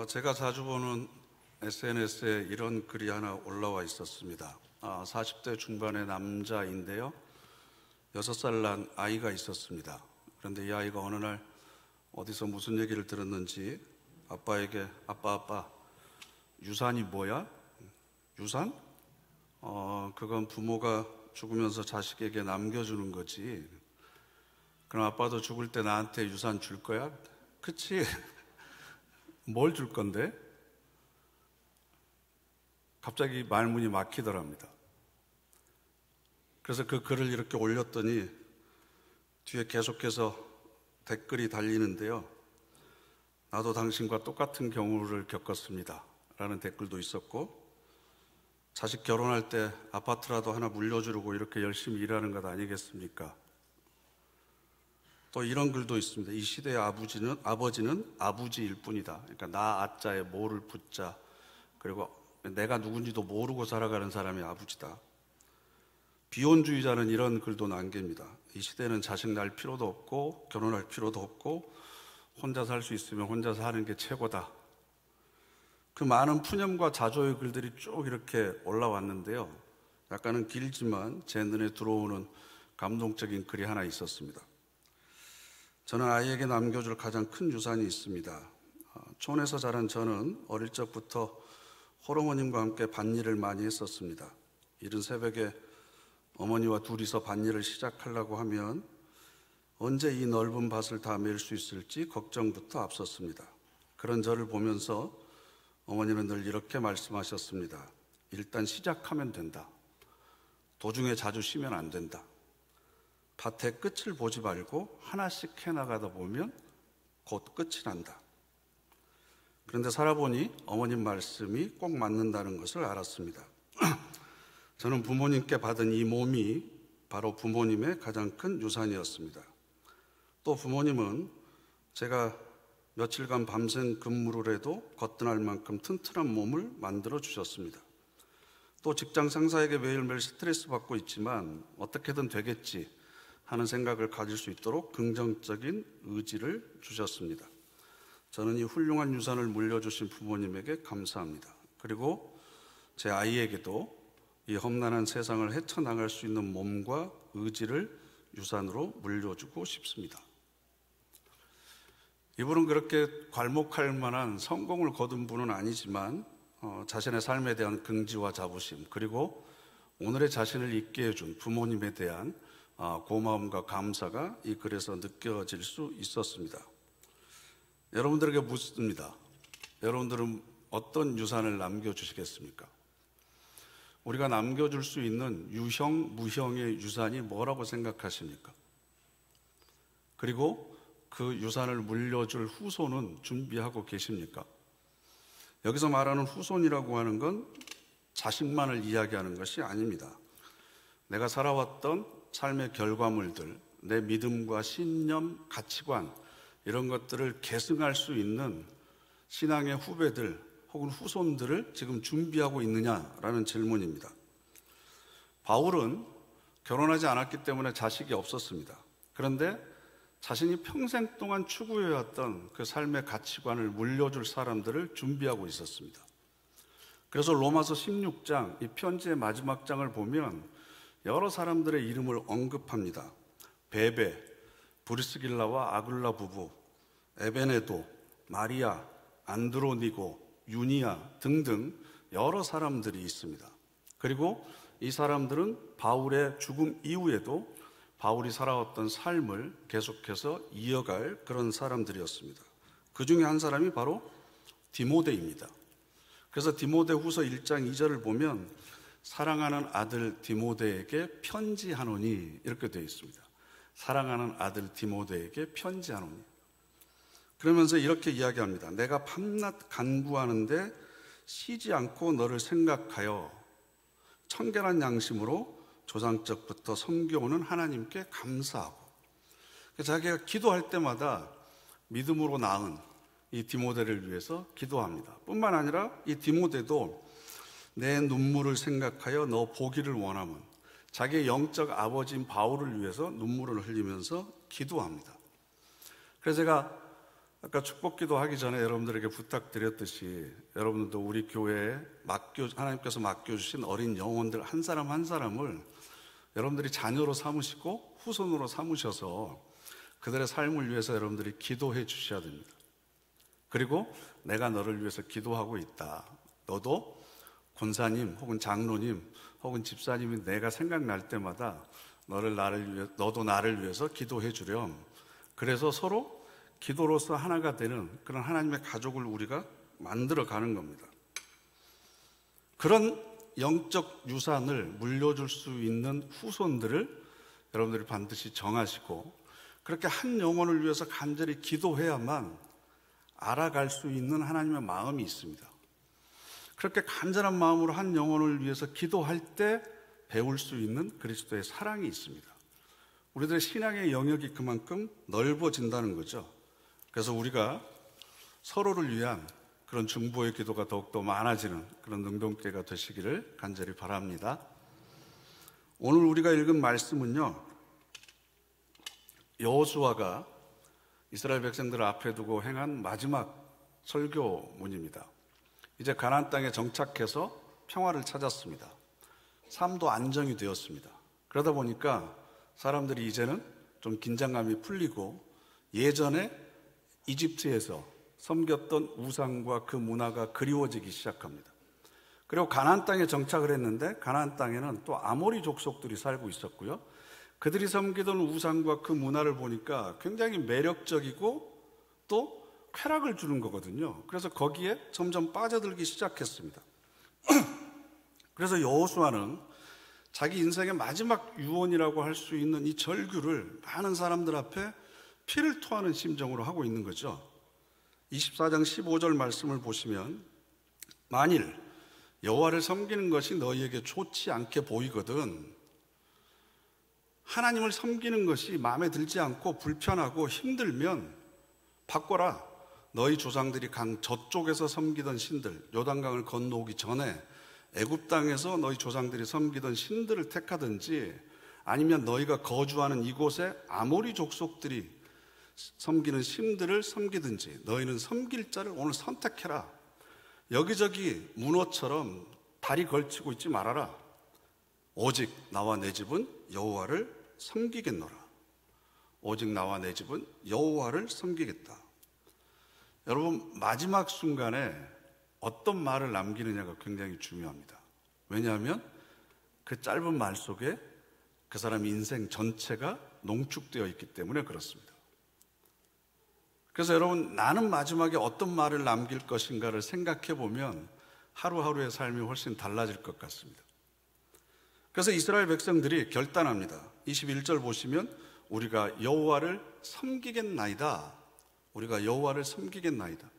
제가 자주 보는 SNS에 이런 글이 하나 올라와 있었습니다. 40대 중반의 남자인데요. 6살 난 아이가 있었습니다. 그런데 이 아이가 어느 날 어디서 무슨 얘기를 들었는지 아빠에게 아빠 유산이 뭐야? 유산? 그건 부모가 죽으면서 자식에게 남겨주는 거지. 그럼 아빠도 죽을 때 나한테 유산 줄 거야? 그치? 뭘 줄 건데? 갑자기 말문이 막히더랍니다. 그래서 그 글을 이렇게 올렸더니 뒤에 계속해서 댓글이 달리는데요. 나도 당신과 똑같은 경우를 겪었습니다. 라는 댓글도 있었고, 자식 결혼할 때 아파트라도 하나 물려주려고 이렇게 열심히 일하는 것 아니겠습니까? 또 이런 글도 있습니다. 이 시대의 아버지는 아부지일 뿐이다. 그러니까 나 아자에 모를 붙자. 그리고 내가 누군지도 모르고 살아가는 사람이 아부지다. 비혼주의자는 이런 글도 남깁니다. 이 시대는 자식 낳을 필요도 없고 결혼할 필요도 없고 혼자 살 수 있으면 혼자 사는 게 최고다. 그 많은 푸념과 자조의 글들이 쭉 이렇게 올라왔는데요. 약간은 길지만 제 눈에 들어오는 감동적인 글이 하나 있었습니다. 저는 아이에게 남겨줄 가장 큰 유산이 있습니다. 촌에서 자란 저는 어릴 적부터 호르모님과 함께 밭일을 많이 했었습니다. 이른 새벽에 어머니와 둘이서 밭일을 시작하려고 하면 언제 이 넓은 밭을 다 맬 수 있을지 걱정부터 앞섰습니다. 그런 저를 보면서 어머니는 늘 이렇게 말씀하셨습니다. 일단 시작하면 된다. 도중에 자주 쉬면 안 된다. 밭의 끝을 보지 말고 하나씩 해나가다 보면 곧 끝이 난다. 그런데 살아보니 어머님 말씀이 꼭 맞는다는 것을 알았습니다. 저는 부모님께 받은 이 몸이 바로 부모님의 가장 큰 유산이었습니다. 또 부모님은 제가 며칠간 밤샘 근무를 해도 거뜬할 만큼 튼튼한 몸을 만들어 주셨습니다. 또 직장 상사에게 매일매일 스트레스 받고 있지만 어떻게든 되겠지 하는 생각을 가질 수 있도록 긍정적인 의지를 주셨습니다. 저는 이 훌륭한 유산을 물려주신 부모님에게 감사합니다. 그리고 제 아이에게도 이 험난한 세상을 헤쳐나갈 수 있는 몸과 의지를 유산으로 물려주고 싶습니다. 이분은 그렇게 괄목할 만한 성공을 거둔 분은 아니지만 자신의 삶에 대한 긍지와 자부심, 그리고 오늘의 자신을 있게 해준 부모님에 대한 고마움과 감사가 이 글에서 느껴질 수 있었습니다. 여러분들에게 묻습니다. 여러분들은 어떤 유산을 남겨주시겠습니까? 우리가 남겨줄 수 있는 유형, 무형의 유산이 뭐라고 생각하십니까? 그리고 그 유산을 물려줄 후손은 준비하고 계십니까? 여기서 말하는 후손이라고 하는 건 자식만을 이야기하는 것이 아닙니다. 내가 살아왔던 삶의 결과물들, 내 믿음과 신념, 가치관 이런 것들을 계승할 수 있는 신앙의 후배들 혹은 후손들을 지금 준비하고 있느냐라는 질문입니다. 바울은 결혼하지 않았기 때문에 자식이 없었습니다. 그런데 자신이 평생 동안 추구해왔던 그 삶의 가치관을 물려줄 사람들을 준비하고 있었습니다. 그래서 로마서 16장, 이 편지의 마지막 장을 보면 여러 사람들의 이름을 언급합니다. 베베, 브리스길라와 아굴라 부부, 에베네도, 마리아, 안드로니고, 유니아 등등 여러 사람들이 있습니다. 그리고 이 사람들은 바울의 죽음 이후에도 바울이 살아왔던 삶을 계속해서 이어갈 그런 사람들이었습니다. 그 중에 한 사람이 바로 디모데입니다. 그래서 디모데후서 1장 2절을 보면 사랑하는 아들 디모데에게 편지하노니 이렇게 되어 있습니다. 사랑하는 아들 디모데에게 편지하노니. 그러면서 이렇게 이야기합니다. 내가 밤낮 간구하는데 쉬지 않고 너를 생각하여 청결한 양심으로 조상적부터 섬겨오는 하나님께 감사하고, 자기가 기도할 때마다 믿음으로 낳은 이 디모데를 위해서 기도합니다. 뿐만 아니라 이 디모데도 내 눈물을 생각하여 너 보기를 원하면 자기의 영적 아버지인 바울을 위해서 눈물을 흘리면서 기도합니다. 그래서 제가 아까 축복기도 하기 전에 여러분들에게 부탁드렸듯이 여러분들도 우리 교회에 하나님께서 맡겨주신 어린 영혼들 한 사람 한 사람을 여러분들이 자녀로 삼으시고 후손으로 삼으셔서 그들의 삶을 위해서 여러분들이 기도해 주셔야 됩니다. 그리고 내가 너를 위해서 기도하고 있다. 너도 권사님 혹은 장로님 혹은 집사님이 내가 생각날 때마다 너도 나를 위해서 기도해 주렴. 그래서 서로 기도로서 하나가 되는 그런 하나님의 가족을 우리가 만들어 가는 겁니다. 그런 영적 유산을 물려줄 수 있는 후손들을 여러분들이 반드시 정하시고 그렇게 한 영혼을 위해서 간절히 기도해야만 알아갈 수 있는 하나님의 마음이 있습니다. 그렇게 간절한 마음으로 한 영혼을 위해서 기도할 때 배울 수 있는 그리스도의 사랑이 있습니다. 우리들의 신앙의 영역이 그만큼 넓어진다는 거죠. 그래서 우리가 서로를 위한 그런 중보의 기도가 더욱더 많아지는 그런 능동기회가 되시기를 간절히 바랍니다. 오늘 우리가 읽은 말씀은요, 여호수아가 이스라엘 백성들을 앞에 두고 행한 마지막 설교문입니다. 이제 가나안 땅에 정착해서 평화를 찾았습니다. 삶도 안정이 되었습니다. 그러다 보니까 사람들이 이제는 좀 긴장감이 풀리고 예전에 이집트에서 섬겼던 우상과 그 문화가 그리워지기 시작합니다. 그리고 가나안 땅에 정착을 했는데 가나안 땅에는 또 아모리 족속들이 살고 있었고요. 그들이 섬기던 우상과 그 문화를 보니까 굉장히 매력적이고 또 쾌락을 주는 거거든요. 그래서 거기에 점점 빠져들기 시작했습니다. 그래서 여호수아는 자기 인생의 마지막 유언이라고 할 수 있는 이 절규를 많은 사람들 앞에 피를 토하는 심정으로 하고 있는 거죠. 24장 15절 말씀을 보시면 만일 여호와를 섬기는 것이 너희에게 좋지 않게 보이거든 하나님을 섬기는 것이 마음에 들지 않고 불편하고 힘들면 바꿔라. 너희 조상들이 강 저쪽에서 섬기던 신들, 요단강을 건너오기 전에 애굽 땅에서 너희 조상들이 섬기던 신들을 택하든지 아니면 너희가 거주하는 이곳에 아모리 족속들이 섬기는 신들을 섬기든지 너희는 섬길 자를 오늘 선택해라. 여기저기 문어처럼 다리 걸치고 있지 말아라. 오직 나와 내 집은 여호와를 섬기겠노라. 오직 나와 내 집은 여호와를 섬기겠다. 여러분, 마지막 순간에 어떤 말을 남기느냐가 굉장히 중요합니다. 왜냐하면 그 짧은 말 속에 그 사람 인생 전체가 농축되어 있기 때문에 그렇습니다. 그래서 여러분, 나는 마지막에 어떤 말을 남길 것인가를 생각해 보면 하루하루의 삶이 훨씬 달라질 것 같습니다. 그래서 이스라엘 백성들이 결단합니다. 21절 보시면 우리가 여호와를 섬기겠나이다. 우리가 여호와를 섬기겠나이다.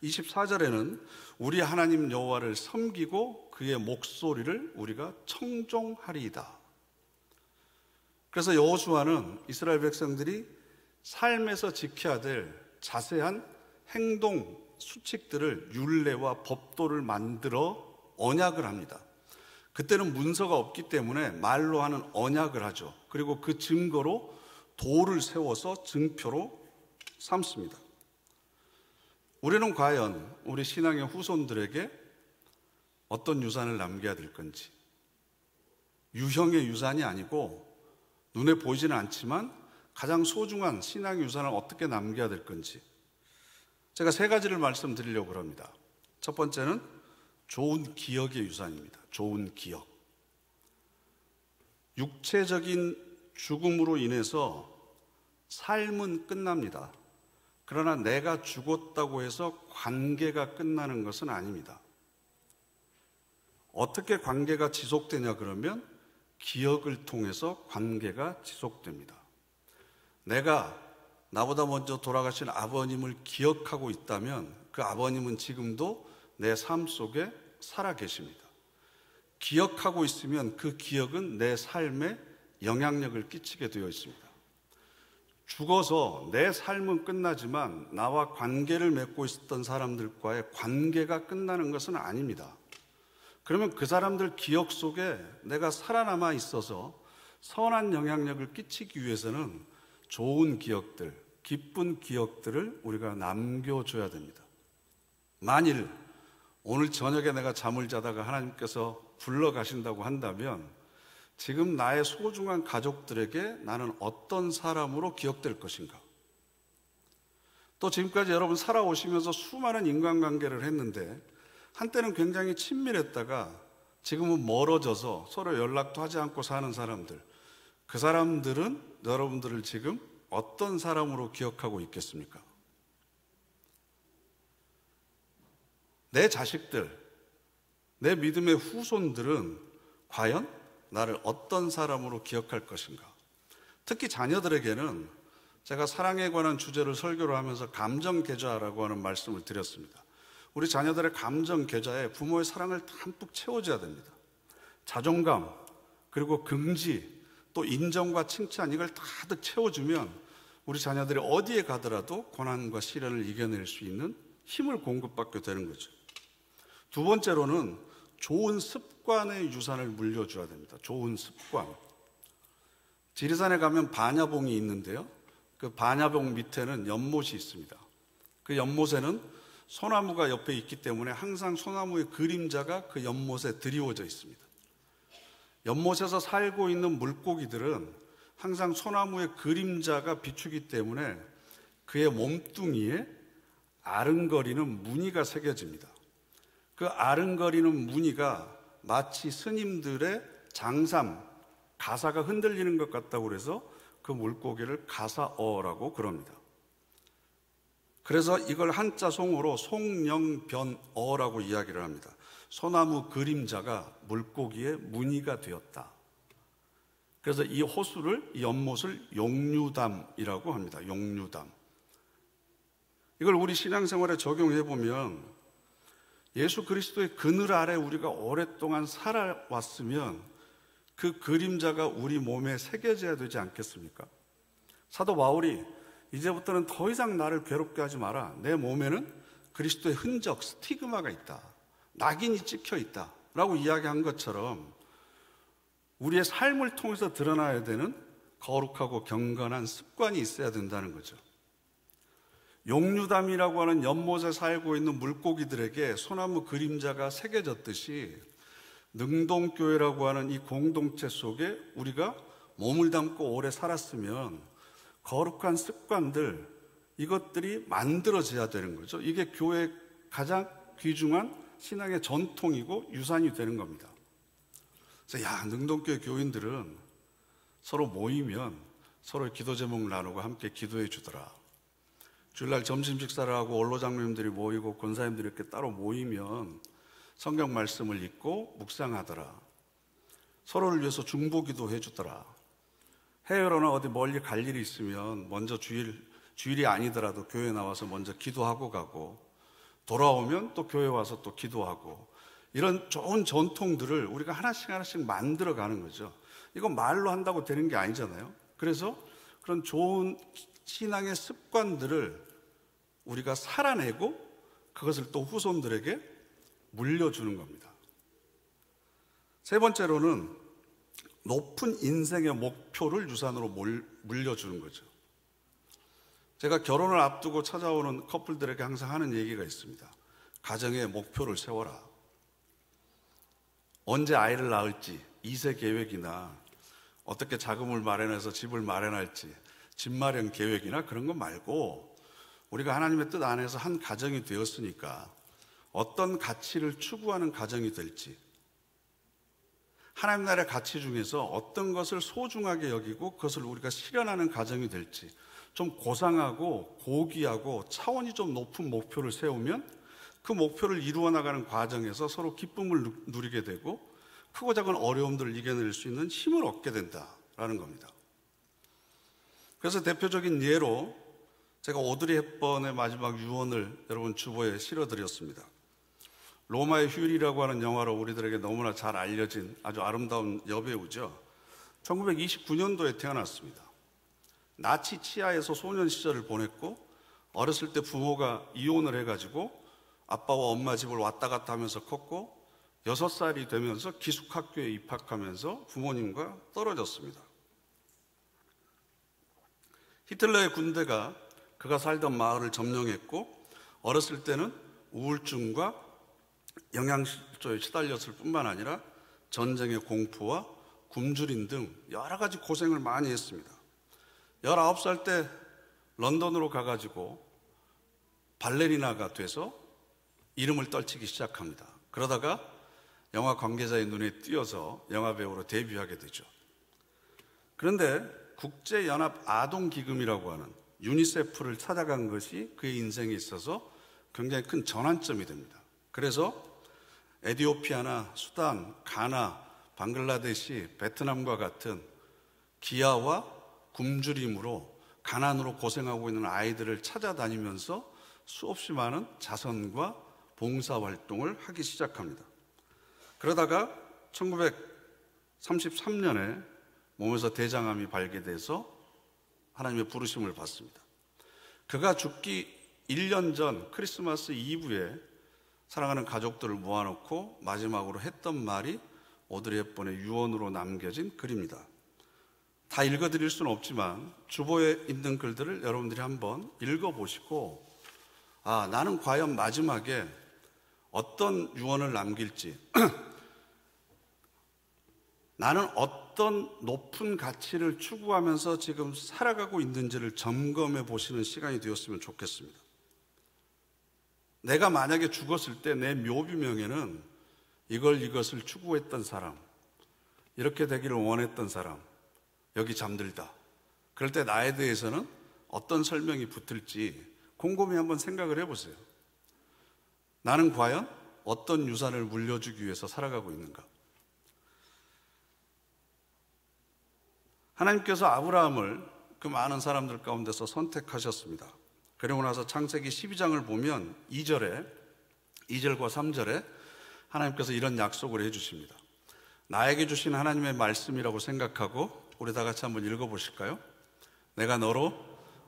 24절에는 우리 하나님 여호와를 섬기고 그의 목소리를 우리가 청종하리이다. 그래서 여호수아는 이스라엘 백성들이 삶에서 지켜야 될 자세한 행동 수칙들을 율례와 법도를 만들어 언약을 합니다. 그때는 문서가 없기 때문에 말로 하는 언약을 하죠. 그리고 그 증거로 돌을 세워서 증표로 삼습니다. 우리는 과연 우리 신앙의 후손들에게 어떤 유산을 남겨야 될 건지, 유형의 유산이 아니고 눈에 보이지는 않지만 가장 소중한 신앙의 유산을 어떻게 남겨야 될 건지 제가 세 가지를 말씀드리려고 합니다. 첫 번째는 좋은 기억의 유산입니다. 좋은 기억. 육체적인 죽음으로 인해서 삶은 끝납니다. 그러나 내가 죽었다고 해서 관계가 끝나는 것은 아닙니다. 어떻게 관계가 지속되냐 그러면 기억을 통해서 관계가 지속됩니다. 내가 나보다 먼저 돌아가신 아버님을 기억하고 있다면 그 아버님은 지금도 내 삶 속에 살아 계십니다. 기억하고 있으면 그 기억은 내 삶에 영향력을 끼치게 되어 있습니다. 죽어서 내 삶은 끝나지만 나와 관계를 맺고 있었던 사람들과의 관계가 끝나는 것은 아닙니다. 그러면 그 사람들 기억 속에 내가 살아남아 있어서 선한 영향력을 끼치기 위해서는 좋은 기억들, 기쁜 기억들을 우리가 남겨줘야 됩니다. 만일 오늘 저녁에 내가 잠을 자다가 하나님께서 불러가신다고 한다면 지금 나의 소중한 가족들에게 나는 어떤 사람으로 기억될 것인가? 또 지금까지 여러분 살아오시면서 수많은 인간관계를 했는데 한때는 굉장히 친밀했다가 지금은 멀어져서 서로 연락도 하지 않고 사는 사람들, 그 사람들은 여러분들을 지금 어떤 사람으로 기억하고 있겠습니까? 내 자식들, 내 믿음의 후손들은 과연 나를 어떤 사람으로 기억할 것인가? 특히 자녀들에게는 제가 사랑에 관한 주제를 설교를 하면서 감정 계좌라고 하는 말씀을 드렸습니다. 우리 자녀들의 감정 계좌에 부모의 사랑을 담뿍 채워줘야 됩니다. 자존감, 그리고 긍지, 또 인정과 칭찬, 이걸 가득 채워주면 우리 자녀들이 어디에 가더라도 고난과 시련을 이겨낼 수 있는 힘을 공급받게 되는 거죠. 두 번째로는 좋은 습관의 유산을 물려줘야 됩니다. 좋은 습관. 지리산에 가면 반야봉이 있는데요, 그 반야봉 밑에는 연못이 있습니다. 그 연못에는 소나무가 옆에 있기 때문에 항상 소나무의 그림자가 그 연못에 드리워져 있습니다. 연못에서 살고 있는 물고기들은 항상 소나무의 그림자가 비추기 때문에 그의 몸뚱이에 아른거리는 무늬가 새겨집니다. 그 아른거리는 무늬가 마치 스님들의 장삼, 가사가 흔들리는 것 같다고 그래서 그 물고기를 가사어라고 그럽니다. 그래서 이걸 한자 송어로 송영변어라고 이야기를 합니다. 소나무 그림자가 물고기의 무늬가 되었다. 그래서 이 호수를, 이 연못을 용류담이라고 합니다. 용류담. 이걸 우리 신앙생활에 적용해 보면 예수 그리스도의 그늘 아래 우리가 오랫동안 살아왔으면 그 그림자가 우리 몸에 새겨져야 되지 않겠습니까? 사도 바울이 이제부터는 더 이상 나를 괴롭게 하지 마라. 내 몸에는 그리스도의 흔적, 스티그마가 있다. 낙인이 찍혀 있다. 라고 이야기한 것처럼 우리의 삶을 통해서 드러나야 되는 거룩하고 경건한 습관이 있어야 된다는 거죠. 용류담이라고 하는 연못에 살고 있는 물고기들에게 소나무 그림자가 새겨졌듯이 능동교회라고 하는 이 공동체 속에 우리가 몸을 담고 오래 살았으면 거룩한 습관들, 이것들이 만들어져야 되는 거죠. 이게 교회의 가장 귀중한 신앙의 전통이고 유산이 되는 겁니다. 그래서 능동교회 교인들은 서로 모이면 서로 기도 제목 나누고 함께 기도해 주더라. 주일날 점심 식사를 하고 원로장로님들이 모이고 권사님들이 이렇게 따로 모이면 성경 말씀을 읽고 묵상하더라. 서로를 위해서 중보기도 해주더라. 해외로나 어디 멀리 갈 일이 있으면 먼저 주일이 아니더라도 교회 나와서 먼저 기도하고 가고, 돌아오면 또 교회 와서 또 기도하고, 이런 좋은 전통들을 우리가 하나씩 만들어 가는 거죠. 이건 말로 한다고 되는 게 아니잖아요. 그래서 그런 좋은 신앙의 습관들을 우리가 살아내고 그것을 또 후손들에게 물려주는 겁니다. 세 번째로는 높은 인생의 목표를 유산으로 물려주는 거죠. 제가 결혼을 앞두고 찾아오는 커플들에게 항상 하는 얘기가 있습니다. 가정의 목표를 세워라. 언제 아이를 낳을지, 2세 계획이나 어떻게 자금을 마련해서 집을 마련할지, 집 마련 계획이나 그런 거 말고 우리가 하나님의 뜻 안에서 한 가정이 되었으니까 어떤 가치를 추구하는 가정이 될지, 하나님 나라의 가치 중에서 어떤 것을 소중하게 여기고 그것을 우리가 실현하는 가정이 될지, 좀 고상하고 고귀하고 차원이 좀 높은 목표를 세우면 그 목표를 이루어 나가는 과정에서 서로 기쁨을 누리게 되고 크고 작은 어려움들을 이겨낼 수 있는 힘을 얻게 된다라는 겁니다. 그래서 대표적인 예로 제가 오드리 헵번의 마지막 유언을 여러분 주보에 실어드렸습니다. 로마의 휴일이라고 하는 영화로 우리들에게 너무나 잘 알려진 아주 아름다운 여배우죠. 1929년도에 태어났습니다. 나치 치하에서 소년 시절을 보냈고 어렸을 때 부모가 이혼을 해가지고 아빠와 엄마 집을 왔다 갔다 하면서 컸고 6살이 되면서 기숙학교에 입학하면서 부모님과 떨어졌습니다. 히틀러의 군대가 그가 살던 마을을 점령했고 어렸을 때는 우울증과 영양실조에 시달렸을 뿐만 아니라 전쟁의 공포와 굶주림 등 여러 가지 고생을 많이 했습니다. 19살 때 런던으로 가가지고 발레리나가 돼서 이름을 떨치기 시작합니다. 그러다가 영화 관계자의 눈에 띄어서 영화배우로 데뷔하게 되죠. 그런데 국제연합 아동기금이라고 하는 유니세프를 찾아간 것이 그의 인생에 있어서 굉장히 큰 전환점이 됩니다. 그래서 에티오피아나 수단, 가나, 방글라데시, 베트남과 같은 기아와 굶주림으로 가난으로 고생하고 있는 아이들을 찾아다니면서 수없이 많은 자선과 봉사활동을 하기 시작합니다. 그러다가 1933년에 몸에서 대장암이 발견돼서 하나님의 부르심을 받습니다. 그가 죽기 1년 전 크리스마스 이브에 사랑하는 가족들을 모아놓고 마지막으로 했던 말이 오드리 헵번의 유언으로 남겨진 글입니다. 다 읽어드릴 수는 없지만 주보에 있는 글들을 여러분들이 한번 읽어보시고 나는 과연 마지막에 어떤 유언을 남길지 나는 어떤 높은 가치를 추구하면서 지금 살아가고 있는지를 점검해 보시는 시간이 되었으면 좋겠습니다. 내가 만약에 죽었을 때 내 묘비명에는 이것을 추구했던 사람, 이렇게 되기를 원했던 사람, 여기 잠들다. 그럴 때 나에 대해서는 어떤 설명이 붙을지 곰곰이 한번 생각을 해보세요. 나는 과연 어떤 유산을 물려주기 위해서 살아가고 있는가? 하나님께서 아브라함을 그 많은 사람들 가운데서 선택하셨습니다. 그리고 나서 창세기 12장을 보면 2절과 3절에 하나님께서 이런 약속을 해주십니다. 나에게 주신 하나님의 말씀이라고 생각하고 우리 다 같이 한번 읽어보실까요? 내가 너로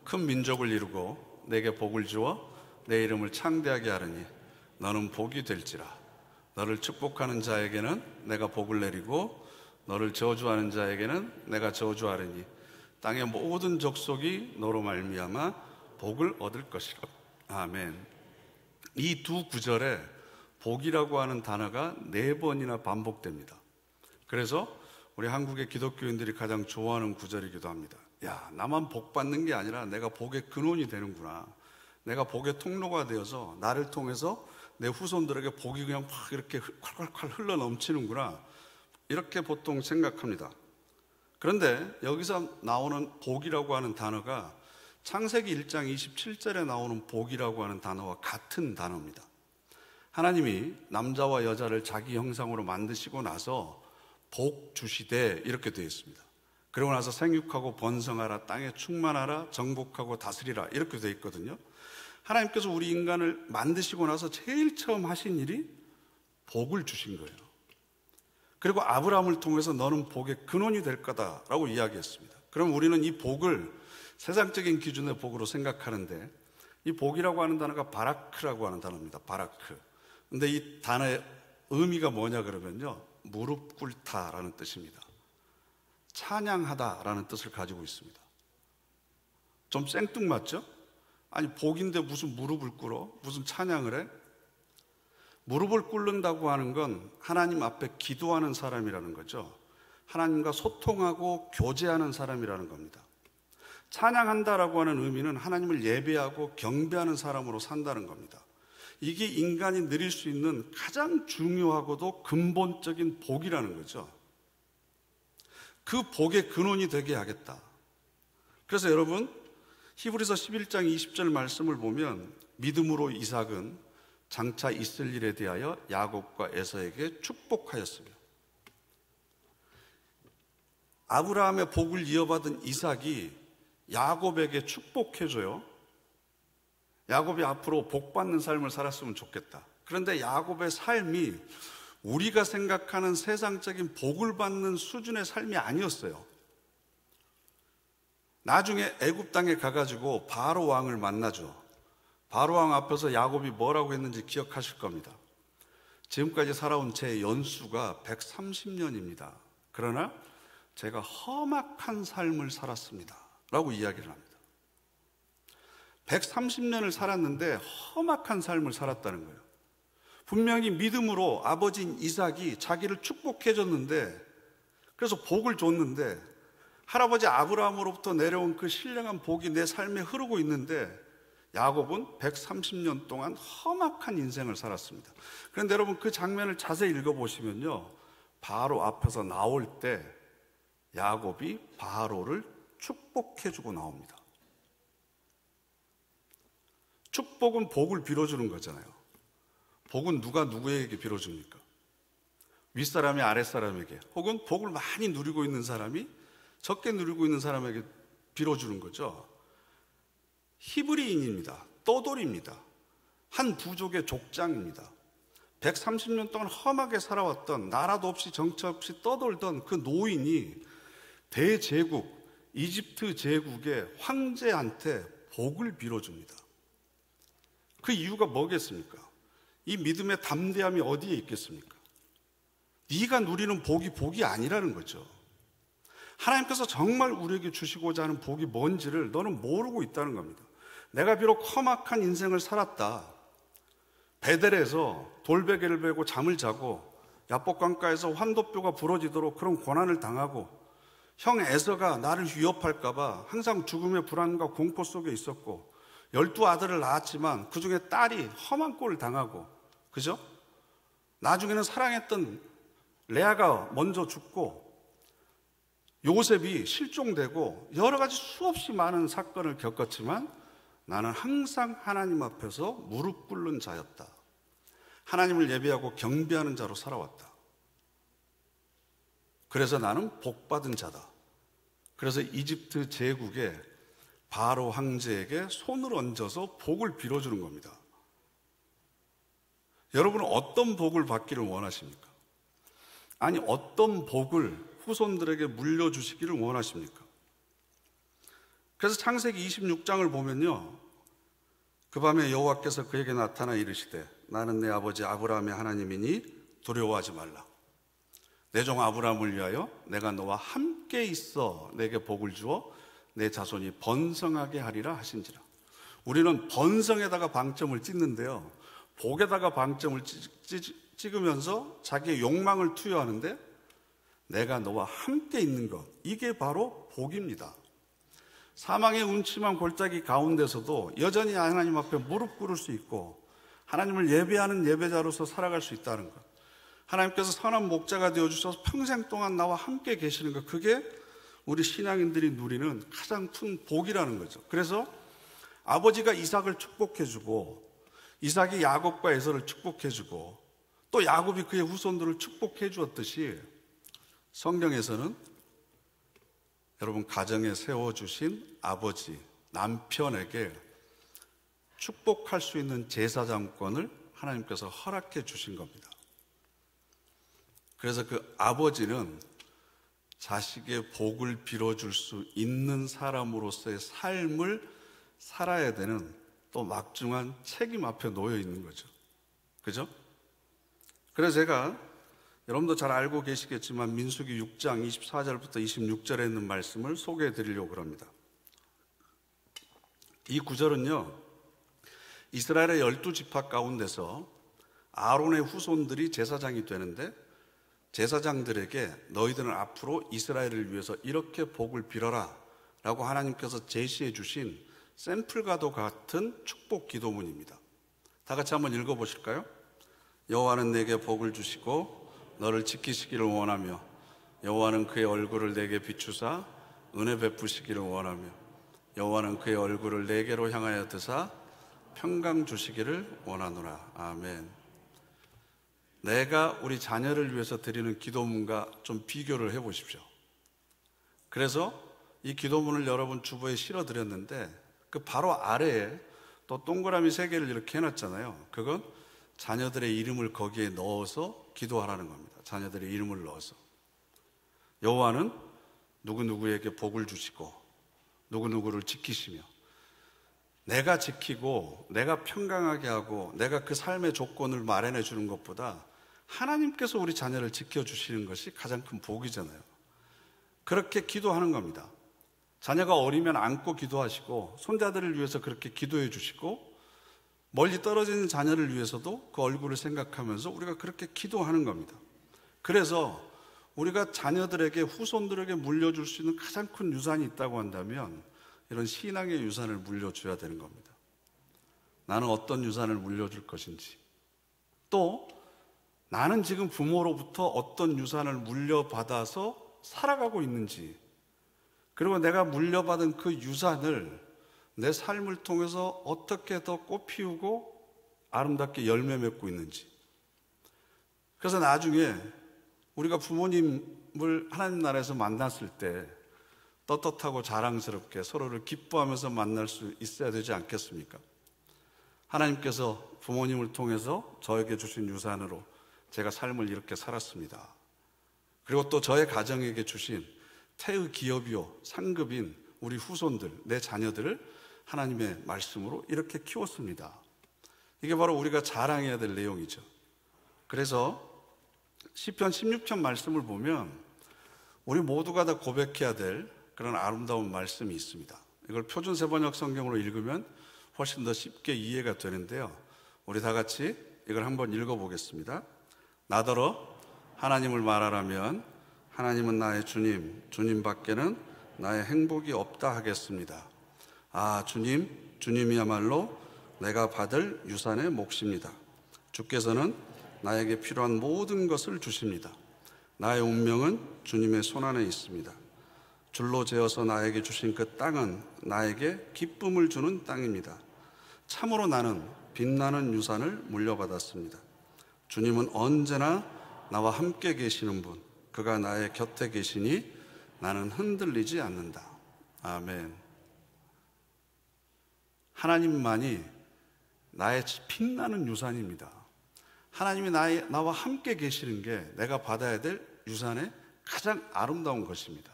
큰 민족을 이루고 내게 복을 주어 내 이름을 창대하게 하리니 너는 복이 될지라. 너를 축복하는 자에게는 내가 복을 내리고 너를 저주하는 자에게는 내가 저주하리니 땅의 모든 족속이 너로 말미암아 복을 얻을 것이라. 아멘. 이 두 구절에 복이라고 하는 단어가 4번이나 반복됩니다. 그래서 우리 한국의 기독교인들이 가장 좋아하는 구절이기도 합니다. 야, 나만 복 받는 게 아니라 내가 복의 근원이 되는구나. 내가 복의 통로가 되어서 나를 통해서 내 후손들에게 복이 그냥 막 이렇게 콸콸콸 흘러 넘치는구나. 이렇게 보통 생각합니다. 그런데 여기서 나오는 복이라고 하는 단어가 창세기 1장 27절에 나오는 복이라고 하는 단어와 같은 단어입니다. 하나님이 남자와 여자를 자기 형상으로 만드시고 나서 복 주시되 이렇게 되어 있습니다. 그러고 나서 생육하고 번성하라, 땅에 충만하라, 정복하고 다스리라 이렇게 되어 있거든요. 하나님께서 우리 인간을 만드시고 나서 제일 처음 하신 일이 복을 주신 거예요. 그리고 아브라함을 통해서 너는 복의 근원이 될 거다라고 이야기했습니다. 그럼 우리는 이 복을 세상적인 기준의 복으로 생각하는데 이 복이라고 하는 단어가 바라크라고 하는 단어입니다. 바라크. 근데 이 단어의 의미가 뭐냐 그러면요, 무릎 꿇다라는 뜻입니다. 찬양하다라는 뜻을 가지고 있습니다. 좀 생뚱맞죠? 아니 복인데 무슨 무릎을 꿇어? 무슨 찬양을 해? 무릎을 꿇는다고 하는 건 하나님 앞에 기도하는 사람이라는 거죠. 하나님과 소통하고 교제하는 사람이라는 겁니다. 찬양한다라고 하는 의미는 하나님을 예배하고 경배하는 사람으로 산다는 겁니다. 이게 인간이 누릴 수 있는 가장 중요하고도 근본적인 복이라는 거죠. 그 복의 근원이 되게 하겠다. 그래서 여러분 히브리서 11장 20절 말씀을 보면 믿음으로 이삭은 장차 있을 일에 대하여 야곱과 에서에게 축복하였으며, 아브라함의 복을 이어받은 이삭이 야곱에게 축복해줘요. 야곱이 앞으로 복받는 삶을 살았으면 좋겠다. 그런데 야곱의 삶이 우리가 생각하는 세상적인 복을 받는 수준의 삶이 아니었어요. 나중에 애굽 땅에 가가지고 바로 왕을 만나죠. 바로 왕 앞에서 야곱이 뭐라고 했는지 기억하실 겁니다. 지금까지 살아온 제 연수가 130년입니다. 그러나 제가 험악한 삶을 살았습니다 라고 이야기를 합니다. 130년을 살았는데 험악한 삶을 살았다는 거예요. 분명히 믿음으로 아버지인 이삭이 자기를 축복해 줬는데, 그래서 복을 줬는데, 할아버지 아브라함으로부터 내려온 그 신령한 복이 내 삶에 흐르고 있는데, 야곱은 130년 동안 험악한 인생을 살았습니다. 그런데 여러분, 그 장면을 자세히 읽어보시면요, 바로 앞에서 나올 때 야곱이 바로를 축복해주고 나옵니다. 축복은 복을 빌어주는 거잖아요. 복은 누가 누구에게 빌어줍니까? 윗사람이 아랫사람에게, 혹은 복을 많이 누리고 있는 사람이 적게 누리고 있는 사람에게 빌어주는 거죠. 히브리인입니다. 떠돌입니다. 한 부족의 족장입니다. 130년 동안 험하게 살아왔던, 나라도 없이 정처 없이 떠돌던 그 노인이 대제국, 이집트 제국의 황제한테 복을 빌어줍니다. 그 이유가 뭐겠습니까? 이 믿음의 담대함이 어디에 있겠습니까? 네가 누리는 복이 아니라는 거죠. 하나님께서 정말 우리에게 주시고자 하는 복이 뭔지를 너는 모르고 있다는 겁니다. 내가 비록 험악한 인생을 살았다. 베델에서 돌베개를 베고 잠을 자고, 야복강가에서 환도뼈가 부러지도록 그런 고난을 당하고, 형 에서가 나를 위협할까봐 항상 죽음의 불안과 공포 속에 있었고, 12아들을 낳았지만 그 중에 딸이 험한 꼴을 당하고, 그죠? 나중에는 사랑했던 레아가 먼저 죽고, 요셉이 실종되고, 여러 가지 수없이 많은 사건을 겪었지만 나는 항상 하나님 앞에서 무릎 꿇는 자였다. 하나님을 예배하고 경배하는 자로 살아왔다. 그래서 나는 복받은 자다. 그래서 이집트 제국의 바로 황제에게 손을 얹어서 복을 빌어주는 겁니다. 여러분은 어떤 복을 받기를 원하십니까? 아니, 어떤 복을 후손들에게 물려주시기를 원하십니까? 그래서 창세기 26장을 보면요, 그 밤에 여호와께서 그에게 나타나 이르시되 나는 내 아버지 아브라함의 하나님이니 두려워하지 말라. 내 종 아브라함을 위하여 내가 너와 함께 있어 내게 복을 주어 내 자손이 번성하게 하리라 하신지라. 우리는 번성에다가 방점을 찍는데요, 복에다가 방점을 찍으면서 자기의 욕망을 투여하는데, 내가 너와 함께 있는 것, 이게 바로 복입니다. 사망의 음침한 골짜기 가운데서도 여전히 하나님 앞에 무릎 꿇을 수 있고 하나님을 예배하는 예배자로서 살아갈 수 있다는 것, 하나님께서 선한 목자가 되어주셔서 평생 동안 나와 함께 계시는 것, 그게 우리 신앙인들이 누리는 가장 큰 복이라는 거죠. 그래서 아버지가 이삭을 축복해주고, 이삭이 야곱과 에서를 축복해주고, 또 야곱이 그의 후손들을 축복해 주었듯이, 성경에서는 여러분 가정에 세워주신 아버지, 남편에게 축복할 수 있는 제사장권을 하나님께서 허락해 주신 겁니다. 그래서 그 아버지는 자식의 복을 빌어줄 수 있는 사람으로서의 삶을 살아야 되는 또 막중한 책임 앞에 놓여 있는 거죠. 그죠? 그래서 제가 여러분도 잘 알고 계시겠지만 민수기 6장 24절부터 26절에 있는 말씀을 소개해 드리려고 합니다. 이 구절은요, 이스라엘의 12지파 가운데서 아론의 후손들이 제사장이 되는데, 제사장들에게 너희들은 앞으로 이스라엘을 위해서 이렇게 복을 빌어라 라고 하나님께서 제시해 주신 샘플과도 같은 축복 기도문입니다. 다 같이 한번 읽어보실까요? 여호와는 내게 복을 주시고 너를 지키시기를 원하며, 여호와는 그의 얼굴을 내게 비추사 은혜 베푸시기를 원하며, 여호와는 그의 얼굴을 내게로 향하여 드사 평강 주시기를 원하노라. 아멘. 내가 우리 자녀를 위해서 드리는 기도문과 좀 비교를 해보십시오. 그래서 이 기도문을 여러분 주보에 실어드렸는데, 그 바로 아래에 또 동그라미 3개를 이렇게 해놨잖아요. 그건 자녀들의 이름을 거기에 넣어서 기도하라는 겁니다. 자녀들의 이름을 넣어서. 여호와는 누구누구에게 복을 주시고 누구누구를 지키시며, 내가 지키고 내가 평강하게 하고 내가 그 삶의 조건을 마련해 주는 것보다 하나님께서 우리 자녀를 지켜주시는 것이 가장 큰 복이잖아요. 그렇게 기도하는 겁니다. 자녀가 어리면 안고 기도하시고 손자들을 위해서 그렇게 기도해 주시고 멀리 떨어지는 자녀를 위해서도 그 얼굴을 생각하면서 우리가 그렇게 기도하는 겁니다. 그래서 우리가 자녀들에게 후손들에게 물려줄 수 있는 가장 큰 유산이 있다고 한다면 이런 신앙의 유산을 물려줘야 되는 겁니다. 나는 어떤 유산을 물려줄 것인지, 또 나는 지금 부모로부터 어떤 유산을 물려받아서 살아가고 있는지, 그리고 내가 물려받은 그 유산을 내 삶을 통해서 어떻게 더 꽃피우고 아름답게 열매 맺고 있는지. 그래서 나중에 우리가 부모님을 하나님 나라에서 만났을 때 떳떳하고 자랑스럽게 서로를 기뻐하면서 만날 수 있어야 되지 않겠습니까? 하나님께서 부모님을 통해서 저에게 주신 유산으로 제가 삶을 이렇게 살았습니다. 그리고 또 저의 가정에게 주신 태의 기업이요 상급인 우리 후손들, 내 자녀들을 하나님의 말씀으로 이렇게 키웠습니다. 이게 바로 우리가 자랑해야 될 내용이죠. 그래서 시편 16편 말씀을 보면 우리 모두가 다 고백해야 될 그런 아름다운 말씀이 있습니다. 이걸 표준 세번역 성경으로 읽으면 훨씬 더 쉽게 이해가 되는데요. 우리 다 같이 이걸 한번 읽어보겠습니다. 나더러 하나님을 말하라면 하나님은 나의 주님, 주님 밖에는 나의 행복이 없다 하겠습니다. 아, 주님이야말로 내가 받을 유산의 몫입니다. 주께서는 나에게 필요한 모든 것을 주십니다. 나의 운명은 주님의 손안에 있습니다. 줄로 재어서 나에게 주신 그 땅은 나에게 기쁨을 주는 땅입니다. 참으로 나는 빛나는 유산을 물려받았습니다. 주님은 언제나 나와 함께 계시는 분, 그가 나의 곁에 계시니 나는 흔들리지 않는다. 아멘. 하나님만이 나의 빛나는 유산입니다. 하나님이 나와 함께 계시는 게 내가 받아야 될 유산의 가장 아름다운 것입니다.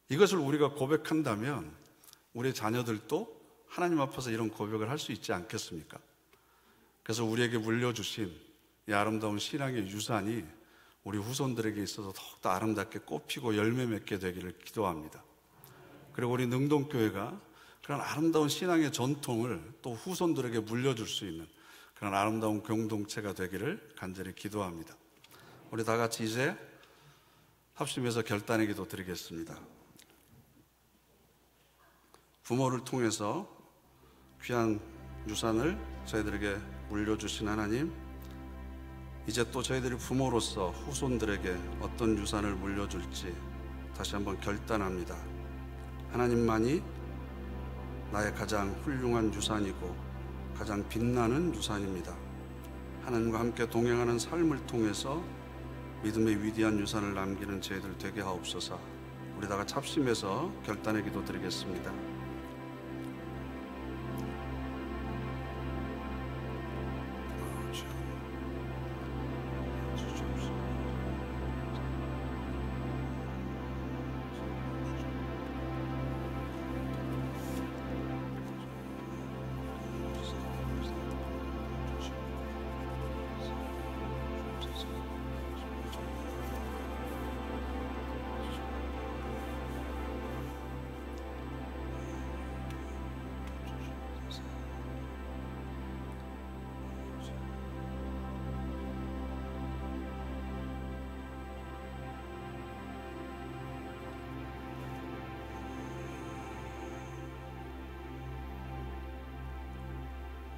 이것을 우리가 고백한다면 우리 자녀들도 하나님 앞에서 이런 고백을 할 수 있지 않겠습니까? 그래서 우리에게 물려주신 이 아름다운 신앙의 유산이 우리 후손들에게 있어서 더욱더 아름답게 꽃피고 열매 맺게 되기를 기도합니다. 그리고 우리 능동교회가 그런 아름다운 신앙의 전통을 또 후손들에게 물려줄 수 있는 그런 아름다운 공동체가 되기를 간절히 기도합니다. 우리 다 같이 이제 합심해서 결단의 기도 드리겠습니다. 부모를 통해서 귀한 유산을 저희들에게 물려주신 하나님, 이제 또 저희들이 부모로서 후손들에게 어떤 유산을 물려줄지 다시 한번 결단합니다. 하나님만이 나의 가장 훌륭한 유산이고 가장 빛나는 유산입니다. 하나님과 함께 동행하는 삶을 통해서 믿음의 위대한 유산을 남기는 저희들 되게 하옵소서. 우리 다 같이 합심해서 결단의 기도 드리겠습니다.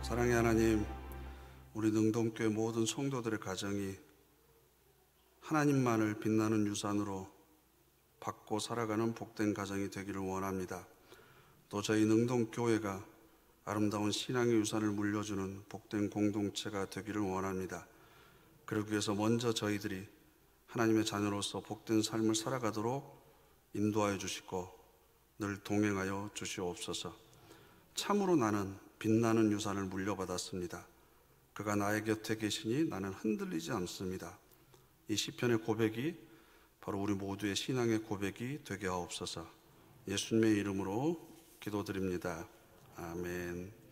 사랑의 하나님, 우리 능동교회 모든 성도들의 가정이 하나님만을 빛나는 유산으로 받고 살아가는 복된 가정이 되기를 원합니다. 또 저희 능동교회가 아름다운 신앙의 유산을 물려주는 복된 공동체가 되기를 원합니다. 그러기 위해서 먼저 저희들이 하나님의 자녀로서 복된 삶을 살아가도록 인도하여 주시고 늘 동행하여 주시옵소서. 참으로 나는 빛나는 유산을 물려받았습니다. 그가 나의 곁에 계시니 나는 흔들리지 않습니다. 이 시편의 고백이 바로 우리 모두의 신앙의 고백이 되게 하옵소서. 예수님의 이름으로 기도드립니다. 아멘.